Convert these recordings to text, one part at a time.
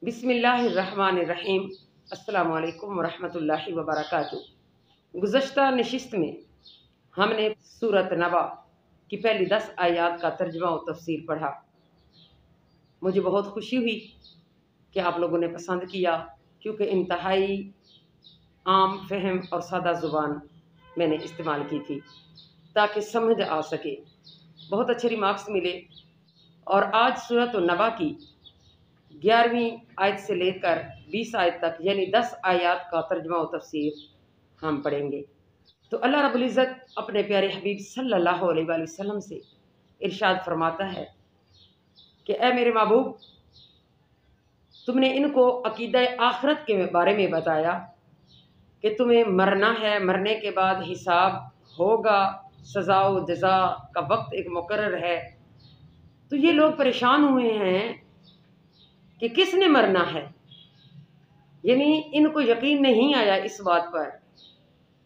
بسم اللہ الرحمن الرحیم۔ السلام علیکم ورحمۃ اللہ وبرکاتہ۔ گزشتہ نشست میں ہم نے سورۃ نبا کی پہلی 10 آیات کا ترجمہ و تفسیر پڑھا۔ مجھے بہت خوشی ہوئی کہ آپ لوگوں نے پسند کیا، کیونکہ انتہائی عام فہم اور سادہ زبان میں نے استعمال کی تھی تاکہ سمجھ آ سکے۔ بہت اچھے ریمارکس ملے، اور آج سورۃ النبا کی 11ویں آیت سے لے کر 20 آیت تک یعنی 10 آیات کا ترجمہ و تفسیر ہم پڑھیں گے۔ تو اللہ رب العزت اپنے پیارے حبیب صلی اللہ علیہ وآلہ وسلم سے ارشاد فرماتا ہے کہ اے میرے محبوب، تم نے ان کو عقیدہ آخرت کے بارے میں بتایا کہ تمہیں مرنا ہے، مرنے کے بعد حساب ہوگا، سزا و جزا کا وقت ایک مقرر ہے۔ تو یہ لوگ پریشان ہوئے ہیں کہ کس نے مرنا ہے، یعنی ان کو یقین نہیں آیا اس بات پر۔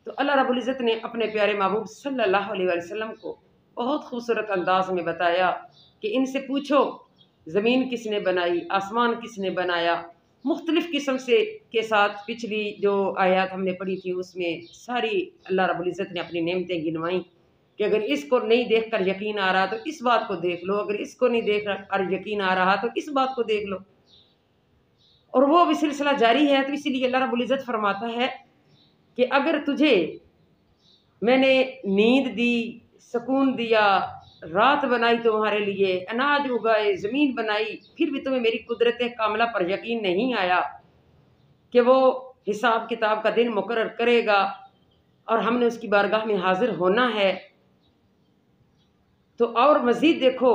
تو اللہ رب العزت نے اپنے پیارے محبوب صلی اللہ علیہ وآلہ وسلم کو بہت خوبصورت انداز میں بتایا کہ ان سے پوچھو زمین کس نے بنائی، آسمان کس نے بنایا۔ مختلف قسم کے ساتھ پچھلی جو آیات ہم نے پڑھی تھی اس میں ساری اللہ رب العزت نے اپنی نعمتیں گنوائیں کہ اگر اس کو نہیں دیکھ کر یقین آ رہا تو اس بات کو دیکھ لو، اگر اس کو نہیں دیکھ کر یقین آ رہا تو اس بات کو دیکھ لو، اور وہ بھی سلسلہ جاری ہے۔ تو اسی لیے اللہ رب العزت فرماتا ہے کہ اگر تجھے میں نے نیند دی، سکون دیا، رات بنائی تمہارے لیے، اناج اگائے، زمین بنائی، پھر بھی تمہیں میری قدرت کاملہ پر یقین نہیں آیا کہ وہ حساب کتاب کا دن مقرر کرے گا اور ہم نے اس کی بارگاہ میں حاضر ہونا ہے، تو اور مزید دیکھو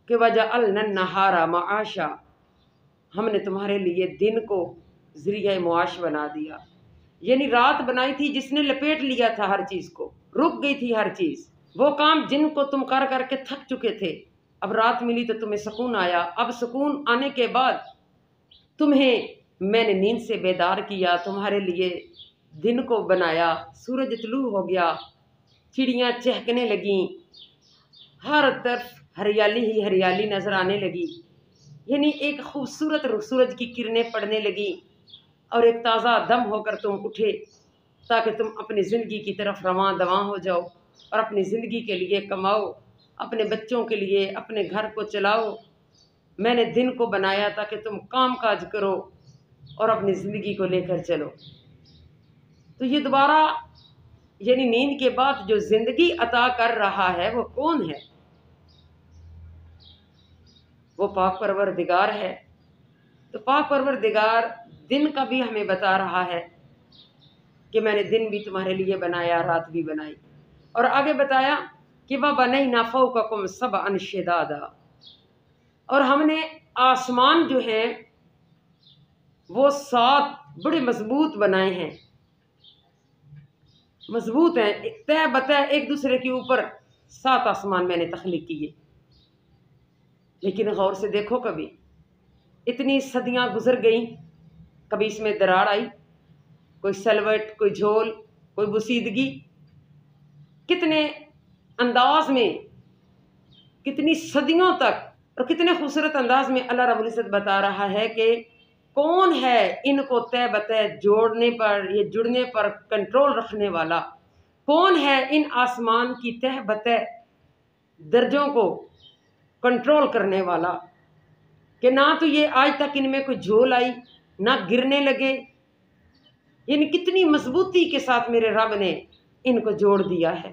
کہ وَجَعَلْنَا النَّهَارَ مَعَاشًا، ہم نے تمہارے لیے دن کو ذریعہ معاش بنا دیا۔ یعنی رات بنائی تھی جس نے لپیٹ لیا تھا ہر چیز کو، رک گئی تھی ہر چیز، وہ کام جن کو تم کر کر کے تھک چکے تھے، اب رات ملی تو تمہیں سکون آیا۔ اب سکون آنے کے بعد تمہیں میں نے نیند سے بیدار کیا، تمہارے لیے دن کو بنایا، سورج طلوع ہو گیا، چڑیاں چہکنے لگیں، ہر طرف ہریالی ہی ہریالی نظر آنے لگی، یعنی ایک خوبصورت سورج کی کرنیں پڑنے لگی، اور ایک تازہ دم ہو کر تم اٹھے تاکہ تم اپنی زندگی کی طرف رواں دواں ہو جاؤ اور اپنی زندگی کے لیے کماؤ، اپنے بچوں کے لیے اپنے گھر کو چلاؤ۔ میں نے دن کو بنایا تاکہ تم کام کاج کرو اور اپنی زندگی کو لے کر چلو۔ تو یہ دوبارہ یعنی نیند کے بعد جو زندگی عطا کر رہا ہے وہ کون ہے؟ وہ پاک پروردگار ہے۔ تو پاک پروردگار دن کا بھی ہمیں بتا رہا ہے کہ میں نے دن بھی تمہارے لیے بنایا، رات بھی بنائی، اور آگے بتایا کہ وَبَنَيْنَا فَوْقَكُمْ سَبْعًا شِدَادًا، اور ہم نے آسمان جو ہیں وہ 7 بڑے مضبوط بنائے ہیں، مضبوط ہیں، تہ بتہ ایک دوسرے کے اوپر 7 آسمان میں نے تخلیق کیے۔ لیکن غور سے دیکھو، کبھی اتنی صدیاں گزر گئیں، کبھی اس میں دراڑ آئی، کوئی سلوٹ، کوئی جھول، کوئی بوسیدگی، کتنے انداز میں، کتنی صدیوں تک اور کتنے خوبصورت انداز میں اللہ رب العزت بتا رہا ہے کہ کون ہے ان کو تہ بتہ جوڑنے پر یا جڑنے پر کنٹرول رکھنے والا، کون ہے ان آسمان کی تہ بتہ درجوں کو کنٹرول کرنے والا، کہ نہ تو یہ آج تک ان میں کوئی جھول آئی، نہ گرنے لگے، یعنی کتنی مضبوطی کے ساتھ میرے رب نے ان کو جوڑ دیا ہے،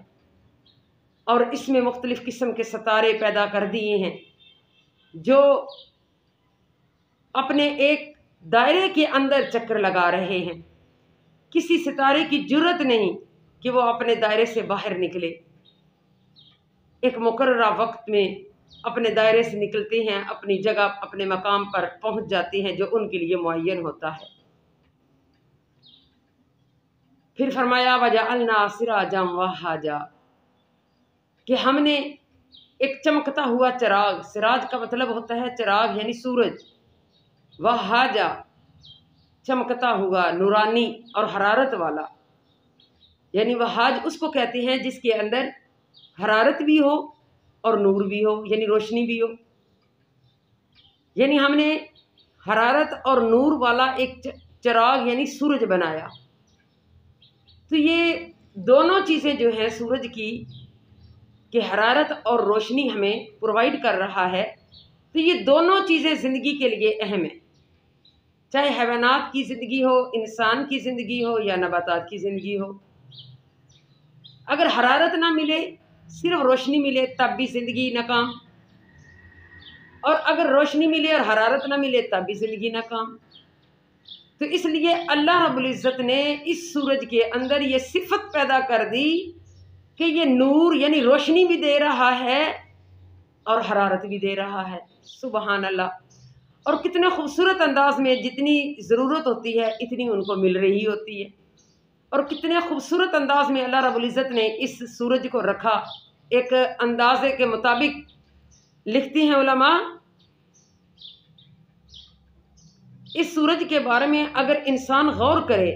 اور اس میں مختلف قسم کے ستارے پیدا کر دیے ہیں جو اپنے ایک دائرے کے اندر چکر لگا رہے ہیں۔ کسی ستارے کی جرت نہیں کہ وہ اپنے دائرے سے باہر نکلے، ایک مقررہ وقت میں اپنے دائرے سے نکلتے ہیں، اپنی جگہ اپنے مقام پر پہنچ جاتے ہیں جو ان کے لیے معین ہوتا ہے۔ پھر فرمایا وَجَعَلْنَا سِرَاجًا وَهَّاجًا، کہ ہم نے ایک چمکتا ہوا چراغ، سراج کا مطلب ہوتا ہے چراغ یعنی سورج، وَهَّاجًا چمکتا ہوا، نورانی اور حرارت والا، یعنی وہاج اس کو کہتے ہیں جس کے اندر حرارت بھی ہو اور نور بھی ہو، یعنی روشنی بھی ہو۔ یعنی ہم نے حرارت اور نور والا ایک چراغ یعنی سورج بنایا۔ تو یہ دونوں چیزیں جو ہیں سورج کی کہ حرارت اور روشنی ہمیں پرووائڈ کر رہا ہے، تو یہ دونوں چیزیں زندگی کے لیے اہم ہیں، چاہے حیوانات کی زندگی ہو، انسان کی زندگی ہو یا نباتات کی زندگی ہو۔ اگر حرارت نہ ملے، صرف روشنی ملے تب بھی زندگی ناکام، اور اگر روشنی ملے اور حرارت نہ ملے تب بھی زندگی ناکام۔ تو اس لیے اللہ رب العزت نے اس سورج کے اندر یہ صفت پیدا کر دی کہ یہ نور یعنی روشنی بھی دے رہا ہے اور حرارت بھی دے رہا ہے۔ سبحان اللہ۔ اور کتنے خوبصورت انداز میں جتنی ضرورت ہوتی ہے اتنی ان کو مل رہی ہوتی ہے، اور کتنے خوبصورت انداز میں اللہ رب العزت نے اس سورج کو رکھا۔ ایک اندازے کے مطابق لکھتی ہیں علماء، اس سورج کے بارے میں اگر انسان غور کرے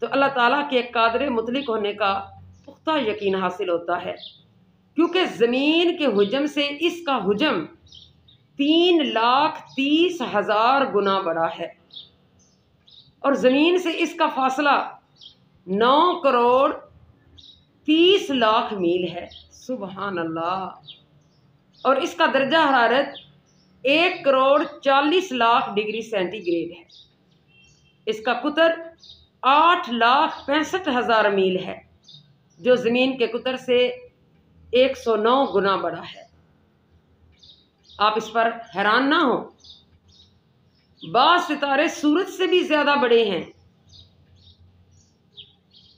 تو اللہ تعالیٰ کے قادر مطلق ہونے کا پختہ یقین حاصل ہوتا ہے، کیونکہ زمین کے حجم سے اس کا حجم 3,30,000 گنا بڑا ہے، اور زمین سے اس کا فاصلہ 9,30,00,000 میل ہے۔ سبحان اللہ۔ اور اس کا درجہ حرارت 1,40,00,000 ڈگری سینٹی گریڈ ہے۔ اس کا قطر 8,65,000 میل ہے، جو زمین کے قطر سے 109 گنا بڑا ہے۔ آپ اس پر حیران نہ ہوں، بعض ستارے سورج سے بھی زیادہ بڑے ہیں،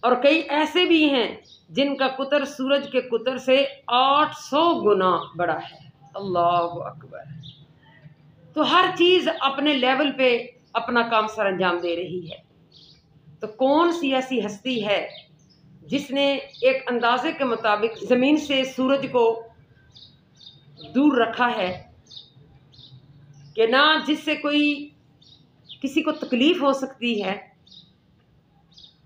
اور کئی ایسے بھی ہیں جن کا قطر سورج کے قطر سے 800 گنا بڑا ہے۔ اللہ اکبر۔ تو ہر چیز اپنے لیول پہ اپنا کام سر انجام دے رہی ہے۔ تو کون سی ایسی ہستی ہے جس نے ایک اندازے کے مطابق زمین سے سورج کو دور رکھا ہے کہ نہ جس سے کوئی کسی کو تکلیف ہو سکتی ہے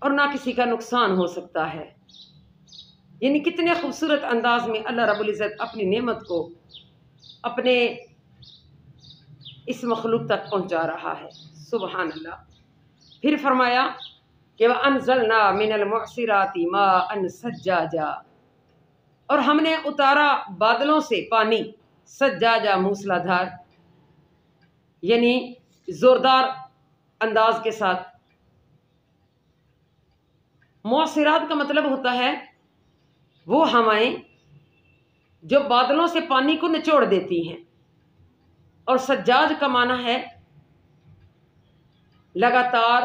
اور نہ کسی کا نقصان ہو سکتا ہے؟ یعنی کتنے خوبصورت انداز میں اللہ رب العزت اپنی نعمت کو اپنے اس مخلوق تک پہنچا رہا ہے۔ سبحان اللہ۔ پھر فرمایا کہ وَأَنزَلْنَا مِنَ الْمُعْصِرَاتِ مَاءً ثَجَّاجًا، اور ہم نے اتارا بادلوں سے پانی، سجاجا موسلا دھار، یعنی زوردار انداز کے ساتھ۔ معصرات کا مطلب ہوتا ہے وہ ہوائیں جو بادلوں سے پانی کو نچوڑ دیتی ہیں، اور سجاج کا معنی ہے لگاتار،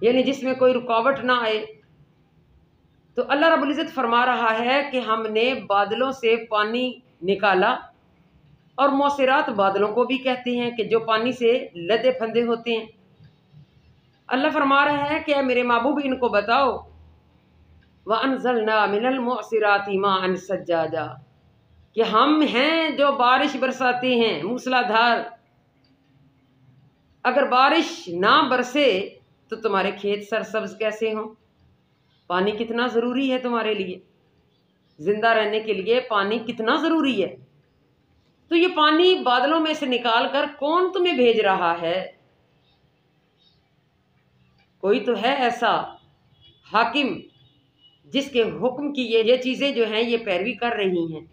یعنی جس میں کوئی رکاوٹ نہ آئے۔ تو اللہ رب العزت فرما رہا ہے کہ ہم نے بادلوں سے پانی نکالا، اور معصرات بادلوں کو بھی کہتے ہیں کہ جو پانی سے لدے پھندے ہوتے ہیں۔ اللہ فرما رہا ہے کہ اے میرے محبوب ان کو بتاؤ وَأَنزَلْنَا مِنَ الْمُعْصِرَاتِ مَاءً ثَجَّاجًا، کہ ہم ہیں جو بارش برساتے ہیں موسلا دھار۔ اگر بارش نہ برسے تو تمہارے کھیت سرسبز کیسے ہوں؟ پانی کتنا ضروری ہے تمہارے لیے، زندہ رہنے کے لیے پانی کتنا ضروری ہے۔ تو یہ پانی بادلوں میں سے نکال کر کون تمہیں بھیج رہا ہے؟ کوئی تو ہے ایسا حاکم جس کے حکم کی یہ چیزیں جو ہیں یہ پیروی کر رہی ہیں،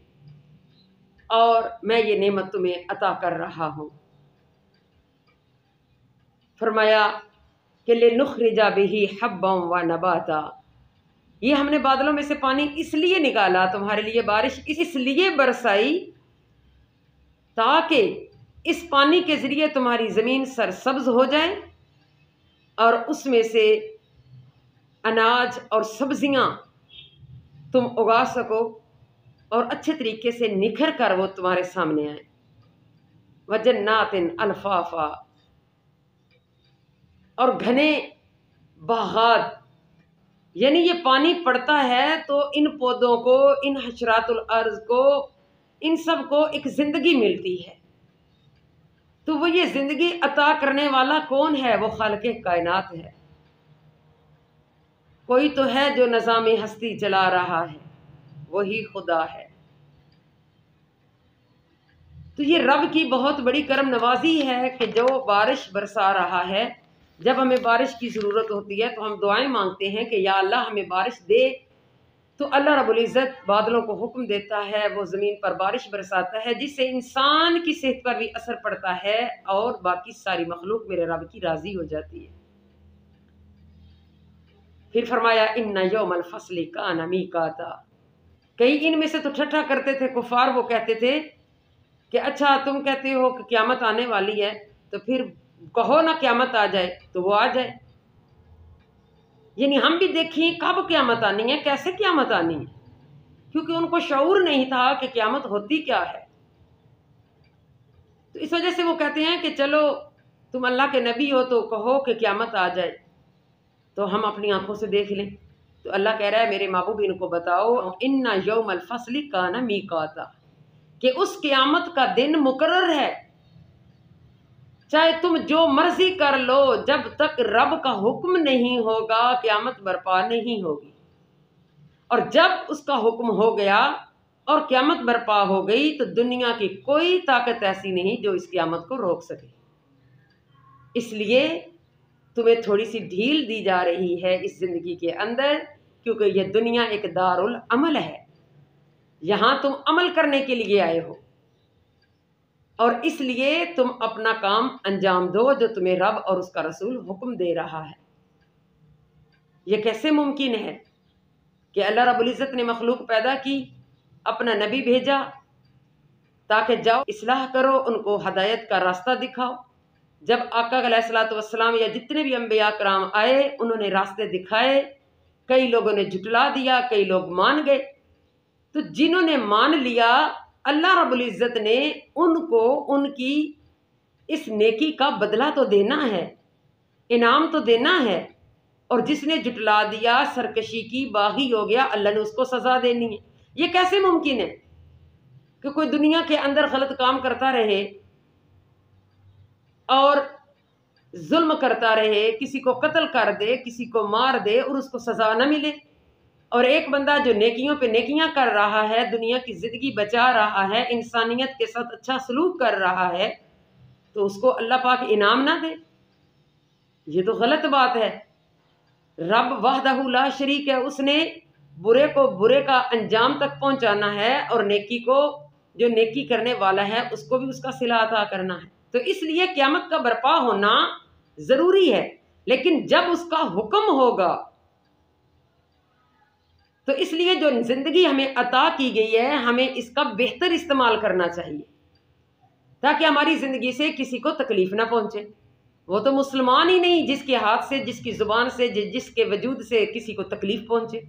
اور میں یہ نعمت تمہیں عطا کر رہا ہوں۔ فرمایا کہ لِنُخْرِجَ بِهِ حَبًّا وَنَبَاتًا، یہ ہم نے بادلوں میں سے پانی اس لیے نکالا، تمہارے لیے بارش اس لیے برسائی تاکہ اس پانی کے ذریعے تمہاری زمین سرسبز ہو جائے، اور اس میں سے اناج اور سبزیاں تم اگا سکو، اور اچھے طریقے سے نکھر کر وہ تمہارے سامنے آئیں۔ وَجَنَّاتٍ أَلْفَافًا، اور گھنے باغات، یعنی یہ پانی پڑتا ہے تو ان پودوں کو، ان حشرات الارض کو، ان سب کو ایک زندگی ملتی ہے۔ تو وہ یہ زندگی عطا کرنے والا کون ہے؟ وہ خالق کائنات ہے۔ کوئی تو ہے جو نظام ہستی چلا رہا ہے، وہی خدا ہے۔ تو یہ رب کی بہت بڑی کرم نوازی ہے کہ جو بارش برسا رہا ہے، جب ہمیں بارش کی ضرورت ہوتی ہے تو ہم دعائیں مانگتے ہیں کہ یا اللہ ہمیں بارش دے، تو اللہ رب العزت بادلوں کو حکم دیتا ہے، وہ زمین پر بارش برساتا ہے، جس سے انسان کی صحت پر بھی اثر پڑتا ہے اور باقی ساری مخلوق میرے رب کی راضی ہو جاتی ہے۔ پھر فرمایا ان یوم الفصل کان میقاتا۔ کئی ان میں سے تو ٹھٹھا کرتے تھے کفار، وہ کہتے تھے کہ اچھا تم کہتے ہو کہ قیامت آنے والی ہے تو پھر کہو نا قیامت آ جائے تو وہ آ جائے، یعنی ہم بھی دیکھیں کب قیامت آنی ہے، کیسے قیامت آنی ہے، کیونکہ ان کو شعور نہیں تھا کہ قیامت ہوتی کیا ہے۔ تو اس وجہ سے وہ کہتے ہیں کہ چلو تم اللہ کے نبی ہو تو کہو کہ قیامت آ جائے تو ہم اپنی آنکھوں سے دیکھ لیں۔ تو اللہ کہہ رہا ہے میرے محبوب ان کو بتاؤ ان یوم الفصل کان میقاتا، کہ اس قیامت کا دن مقرر ہے، چاہے تم جو مرضی کر لو، جب تک رب کا حکم نہیں ہوگا قیامت برپا نہیں ہوگی، اور جب اس کا حکم ہو گیا اور قیامت برپا ہو گئی تو دنیا کی کوئی طاقت ایسی نہیں جو اس قیامت کو روک سکے۔ اس لیے تمہیں تھوڑی سی ڈھیل دی جا رہی ہے اس زندگی کے اندر، کیونکہ یہ دنیا ایک دار العمل ہے، یہاں تم عمل کرنے کے لیے آئے ہو، اور اس لیے تم اپنا کام انجام دو جو تمہیں رب اور اس کا رسول حکم دے رہا ہے۔ یہ کیسے ممکن ہے کہ اللہ رب العزت نے مخلوق پیدا کی، اپنا نبی بھیجا تاکہ جاؤ اصلاح کرو، ان کو ہدایت کا راستہ دکھاؤ۔ جب آقا علیہ الصلوۃ والسلام یا جتنے بھی انبیاء کرام آئے انہوں نے راستے دکھائے، کئی لوگوں نے جھٹلا دیا، کئی لوگ مان گئے، تو جنہوں نے مان لیا اللہ رب العزت نے ان کو ان کی اس نیکی کا بدلہ تو دینا ہے، انعام تو دینا ہے، اور جس نے جھٹلا دیا، سرکشی کی، باغی ہو گیا، اللہ نے اس کو سزا دینی ہے۔ یہ کیسے ممکن ہے کہ کوئی دنیا کے اندر غلط کام کرتا رہے اور ظلم کرتا رہے، کسی کو قتل کر دے، کسی کو مار دے اور اس کو سزا نہ ملے، اور ایک بندہ جو نیکیوں پہ نیکیاں کر رہا ہے، دنیا کی زندگی بچا رہا ہے، انسانیت کے ساتھ اچھا سلوک کر رہا ہے، تو اس کو اللہ پاک انعام نہ دے؟ یہ تو غلط بات ہے۔ رب وحدہ لا شریک ہے، اس نے برے کو برے کا انجام تک پہنچانا ہے اور نیکی کو جو نیکی کرنے والا ہے اس کو بھی اس کا صلہ عطا کرنا ہے۔ تو اس لیے قیامت کا برپا ہونا ضروری ہے، لیکن جب اس کا حکم ہوگا تو اس لیے جو زندگی ہمیں عطا کی گئی ہے ہمیں اس کا بہتر استعمال کرنا چاہیے تاکہ ہماری زندگی سے کسی کو تکلیف نہ پہنچے۔ وہ تو مسلمان ہی نہیں جس کے ہاتھ سے، جس کی زبان سے، جس کے وجود سے کسی کو تکلیف پہنچے۔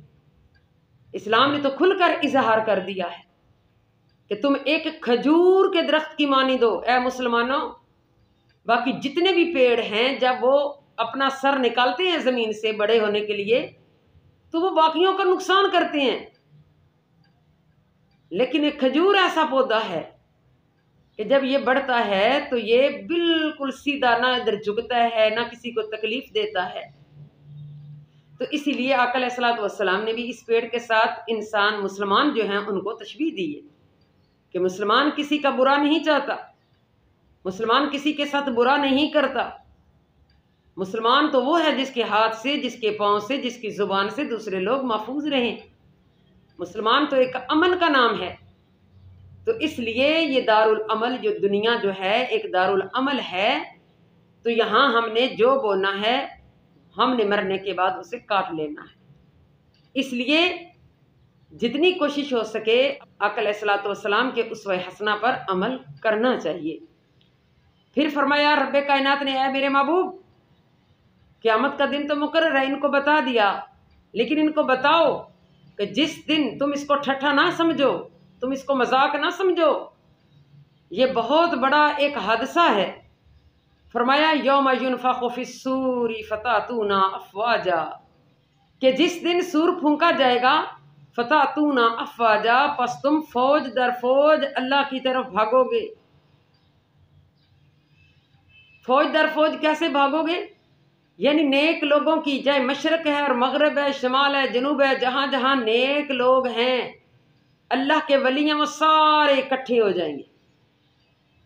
اسلام نے تو کھل کر اظہار کر دیا ہے کہ تم ایک کھجور کے درخت کی مانند ہو اے مسلمانوں۔ باقی جتنے بھی پیڑ ہیں جب وہ اپنا سر نکالتے ہیں زمین سے بڑے ہونے کے لیے تو وہ باقیوں کا نقصان کرتے ہیں، لیکن ایک کھجور ایسا پودا ہے کہ جب یہ بڑھتا ہے تو یہ بالکل سیدھا، نہ ادھر جھکتا ہے نہ کسی کو تکلیف دیتا ہے۔ تو اسی لیے آقا علیہ الصلوۃ والسلام نے بھی اس پیڑ کے ساتھ انسان مسلمان جو ہیں ان کو تشبیہ دی ہے کہ مسلمان کسی کا برا نہیں چاہتا، مسلمان کسی کے ساتھ برا نہیں کرتا۔ مسلمان تو وہ ہے جس کے ہاتھ سے، جس کے پاؤں سے، جس کی زبان سے دوسرے لوگ محفوظ رہیں۔ مسلمان تو ایک امن کا نام ہے۔ تو اس لیے یہ دار العمل جو دنیا جو ہے ایک دار العمل ہے، تو یہاں ہم نے جو بولنا ہے ہم نے مرنے کے بعد اسے کاٹ لینا ہے۔ اس لیے جتنی کوشش ہو سکے آقا علیہ الصلوۃ والسلام کے اسوہ حسنہ پر عمل کرنا چاہیے۔ پھر فرمایا رب کائنات نے اے میرے محبوب قیامت کا دن تو مقرر ہے، ان کو بتا دیا، لیکن ان کو بتاؤ کہ جس دن تم اس کو ٹھٹھا نہ سمجھو، تم اس کو مذاق نہ سمجھو، یہ بہت بڑا ایک حادثہ ہے۔ فرمایا یوم ینفخ فی الصور فتأتون افواجا، کہ جس دن سور پھونکا جائے گا، فتأتون افواجا، پس تم فوج در فوج اللہ کی طرف بھاگو گے۔ فوج در فوج کیسے بھاگو گے؟ یعنی نیک لوگوں کی، چاہے مشرق ہے اور مغرب ہے، شمال ہے، جنوب ہے، جہاں جہاں نیک لوگ ہیں اللہ کے ولی ہیں وہ سارے اکٹھے ہو جائیں گے،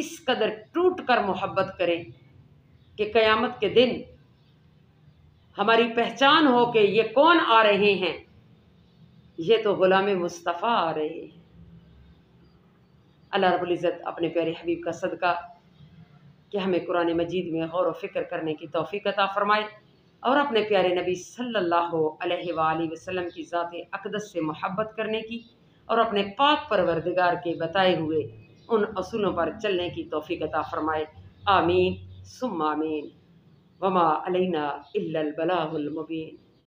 اس قدر ٹوٹ کر محبت کریں کہ قیامت کے دن ہماری پہچان ہو کہ یہ کون آ رہے ہیں، یہ تو غلام مصطفیٰ آ رہے ہیں۔ اللہ رب العزت اپنے پیارے حبیب کا صدقہ کہ ہمیں قرآن مجید میں غور و فکر کرنے کی توفیق عطا فرمائے، اور اپنے پیارے نبی صلی اللہ علیہ وآلہ وسلم کی ذات اقدس سے محبت کرنے کی، اور اپنے پاک پروردگار کے بتائے ہوئے ان اصولوں پر چلنے کی توفیق عطا فرمائے۔ آمین ثم آمین۔ وما علینا الا البلاغ المبین۔